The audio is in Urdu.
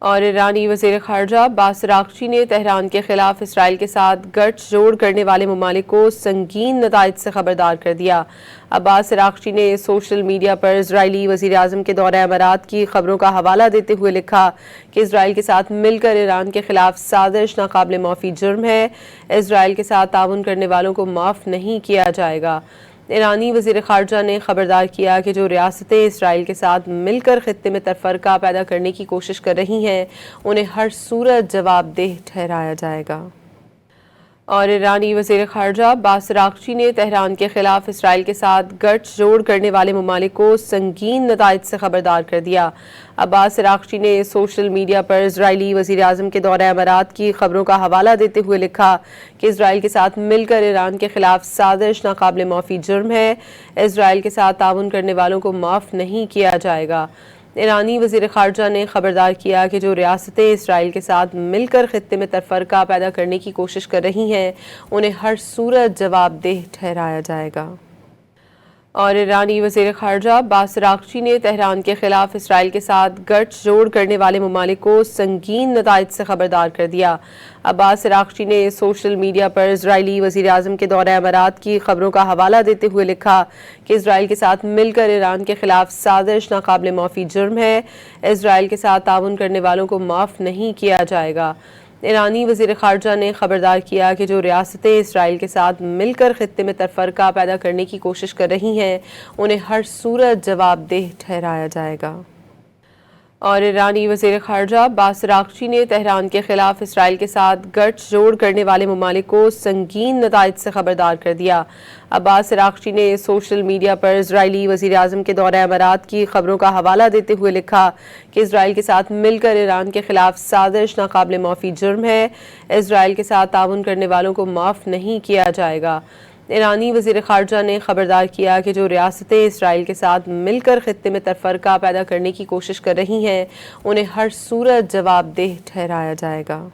اور ایرانی وزیر خارجہ عباس اراغچی نے تہران کے خلاف اسرائیل کے ساتھ گٹھ جوڑ کرنے والے ممالک کو سنگین نتائج سے خبردار کر دیا۔ عباس اراغچی نے سوشل میڈیا پر اسرائیلی وزیر اعظم کے دورہ امارات کی خبروں کا حوالہ دیتے ہوئے لکھا کہ اسرائیل کے ساتھ مل کر ایران کے خلاف سازش ناقابل معافی جرم ہے۔ اسرائیل کے ساتھ تعاون کرنے والوں کو معاف نہیں کیا جائے گا۔ ایرانی وزیر خارجہ نے خبردار کیا کہ جو ریاستیں اسرائیل کے ساتھ مل کر خطے میں تفرقہ پیدا کرنے کی کوشش کر رہی ہیں انہیں ہر صورت جواب دہ ٹھہرایا جائے گا۔ اور ایرانی وزیر خارجہ عباس اراغچی نے تہران کے خلاف اسرائیل کے ساتھ گٹھ جوڑ کرنے والے ممالک کو سنگین نتائج سے خبردار کر دیا۔ عباس اراغچی نے سوشل میڈیا پر اسرائیلی وزیر اعظم کے دورہ امارات کی خبروں کا حوالہ دیتے ہوئے لکھا کہ اسرائیل کے ساتھ مل کر ایران کے خلاف سازش ناقابل معافی جرم ہے۔ اسرائیل کے ساتھ تعاون کرنے والوں کو معاف نہیں کیا جائے گا۔ ایرانی وزیر خارجہ نے خبردار کیا کہ جو ریاستیں اسرائیل کے ساتھ مل کر خطے میں تفرقہ پیدا کرنے کی کوشش کر رہی ہیں انہیں ہر صورت جواب دہ ٹھہرایا جائے گا۔ اور ایرانی وزیر خارجہ عباس اراغچی نے تہران کے خلاف اسرائیل کے ساتھ گٹھ جوڑ کرنے والے ممالک کو سنگین نتائج سے خبردار کر دیا۔ عباس اراغچی نے سوشل میڈیا پر اسرائیلی وزیر اعظم کے دورہ امارات کی خبروں کا حوالہ دیتے ہوئے لکھا کہ اسرائیل کے ساتھ مل کر ایران کے خلاف سازش ناقابل معافی جرم ہے۔ اسرائیل کے ساتھ تعاون کرنے والوں کو معاف نہیں کیا جائے گا۔ ایرانی وزیر خارجہ نے خبردار کیا کہ جو ریاستیں اسرائیل کے ساتھ مل کر خطے میں تفرقہ پیدا کرنے کی کوشش کر رہی ہیں انہیں ہر صورت جواب دہ ٹھہرایا جائے گا۔ اور ایرانی وزیر خارجہ عباس اراغچی نے تہران کے خلاف اسرائیل کے ساتھ گٹھ جوڑ کرنے والے ممالک کو سنگین نتائج سے خبردار کر دیا۔ عباس اراغچی نے سوشل میڈیا پر اسرائیلی وزیر اعظم کے دورہ امارات کی خبروں کا حوالہ دیتے ہوئے لکھا کہ اسرائیل کے ساتھ مل کر ایران کے خلاف سازش ناقابل معافی جرم ہے۔ اسرائیل کے ساتھ تعاون کرنے والوں کو معاف نہیں کیا جائے گا۔ ایرانی وزیر خارجہ نے خبردار کیا کہ جو ریاستیں اسرائیل کے ساتھ مل کر خطے میں تفرقہ پیدا کرنے کی کوشش کر رہی ہیں انہیں ہر صورت جواب دہ ٹھہرایا جائے گا۔